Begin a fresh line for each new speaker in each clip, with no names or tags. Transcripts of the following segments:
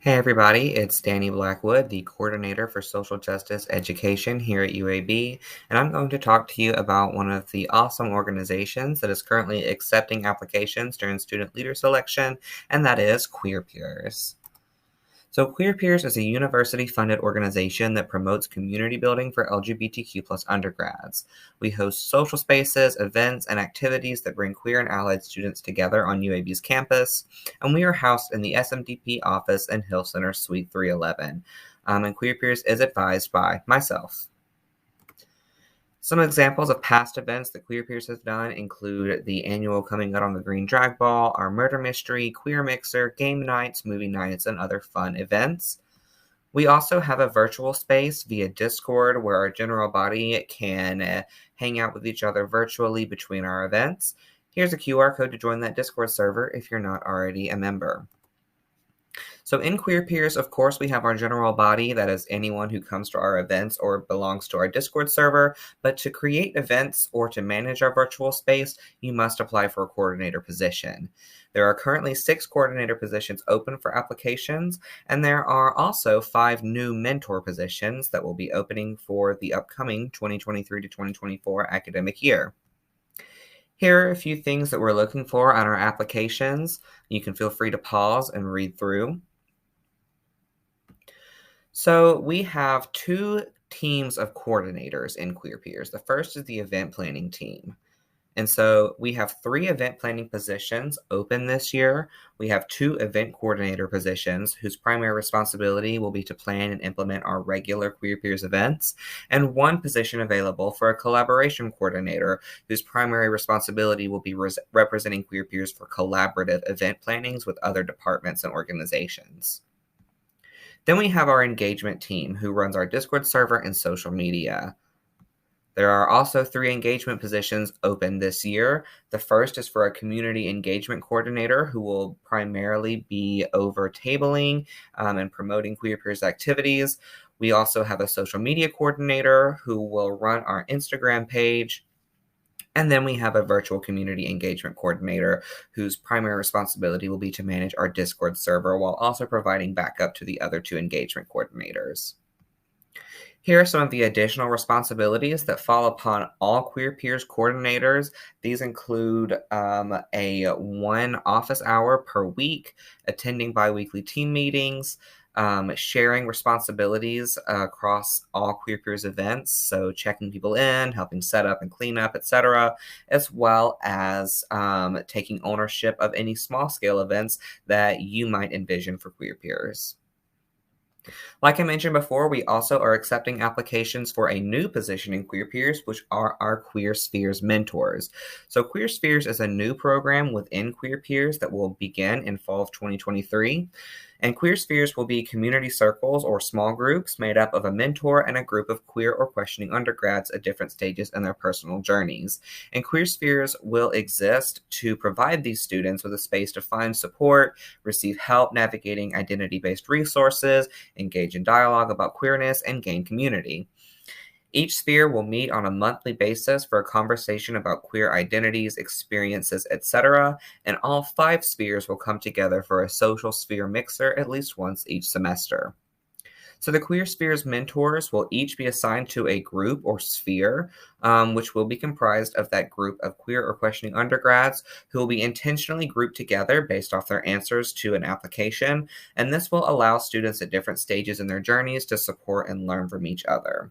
Hey everybody, it's Danny Blackwood, the coordinator for social justice education here at UAB, and I'm going to talk to you about one of the awesome organizations that is currently accepting applications during student leader selection, and that is Queer Peers. So Queer Peers is a university-funded organization that promotes community building for LGBTQ+ undergrads. We host social spaces, events, and activities that bring queer and allied students together on UAB's campus, and we are housed in the SMDP office in Hill Center Suite 311. And Queer Peers is advised by myself. Some examples of past events that Queer Peers has done include the annual Coming Out on the Green Drag Ball, our Murder Mystery, Queer Mixer, game nights, movie nights, and other fun events. We also have a virtual space via Discord where our general body can hang out with each other virtually between our events. Here's a QR code to join that Discord server if you're not already a member. So in Queer Peers, of course, we have our general body, that is anyone who comes to our events or belongs to our Discord server, but to create events or to manage our virtual space, you must apply for a coordinator position. There are currently 6 coordinator positions open for applications, and there are also 5 new mentor positions that will be opening for the upcoming 2023 to 2024 academic year. Here are a few things that we're looking for on our applications. You can feel free to pause and read through. So we have 2 teams of coordinators in Queer Peers. The first is the event planning team. And so we have 3 event planning positions open this year. We have 2 event coordinator positions whose primary responsibility will be to plan and implement our regular Queer Peers events, and 1 position available for a collaboration coordinator whose primary responsibility will be representing Queer Peers for collaborative event plannings with other departments and organizations. Then we have our engagement team who runs our Discord server and social media. There are also 3 engagement positions open this year. The first is for a community engagement coordinator who will primarily be over tabling and promoting Queer Peers activities. We also have a social media coordinator who will run our Instagram page. And then we have a virtual community engagement coordinator whose primary responsibility will be to manage our Discord server while also providing backup to the other 2 engagement coordinators. Here are some of the additional responsibilities that fall upon all Queer Peers coordinators. These include a 1 office hour per week, attending biweekly team meetings, sharing responsibilities across all Queer Peers events, so checking people in, helping set up and clean up, etc., as well as taking ownership of any small-scale events that you might envision for Queer Peers. Like I mentioned before, we also are accepting applications for a new position in Queer Peers, which are our Queer Spheres mentors. So Queer Spheres is a new program within Queer Peers that will begin in fall of 2023. And Queer Spheres will be community circles or small groups made up of a mentor and a group of queer or questioning undergrads at different stages in their personal journeys. And Queer Spheres will exist to provide these students with a space to find support, receive help navigating identity-based resources, engage in dialogue about queerness, and gain community. Each sphere will meet on a monthly basis for a conversation about queer identities, experiences, etc., and all 5 spheres will come together for a social sphere mixer at least once each semester. So the Queer Spheres mentors will each be assigned to a group or sphere, which will be comprised of that group of queer or questioning undergrads who will be intentionally grouped together based off their answers to an application, and this will allow students at different stages in their journeys to support and learn from each other.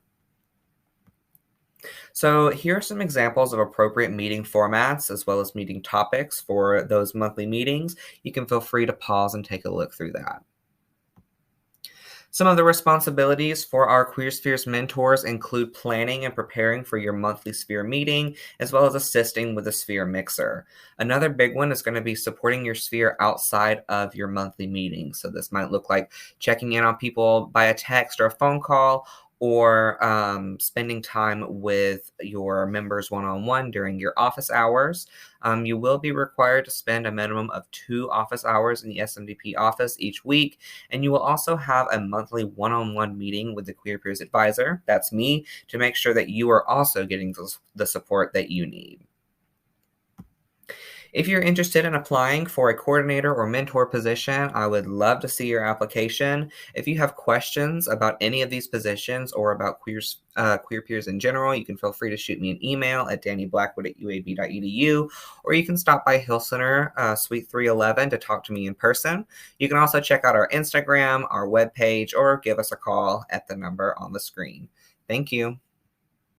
So here are some examples of appropriate meeting formats as well as meeting topics for those monthly meetings. You can feel free to pause and take a look through that. Some of the responsibilities for our Queer Spheres mentors include planning and preparing for your monthly sphere meeting, as well as assisting with the sphere mixer. Another big one is going to be supporting your sphere outside of your monthly meeting. So this might look like checking in on people by a text or a phone call, or spending time with your members one-on-one during your office hours. You will be required to spend a minimum of 2 office hours in the SMDP office each week, and you will also have a monthly one-on-one meeting with the Queer Peers advisor, that's me, to make sure that you are also getting the support that you need. If you're interested in applying for a coordinator or mentor position, I would love to see your application. If you have questions about any of these positions or about Queer Peers in general, you can feel free to shoot me an email at dannyblackwood@uab.edu, or you can stop by Hill Center, Suite 311 to talk to me in person. You can also check out our Instagram, our webpage, or give us a call at the number on the screen. Thank you.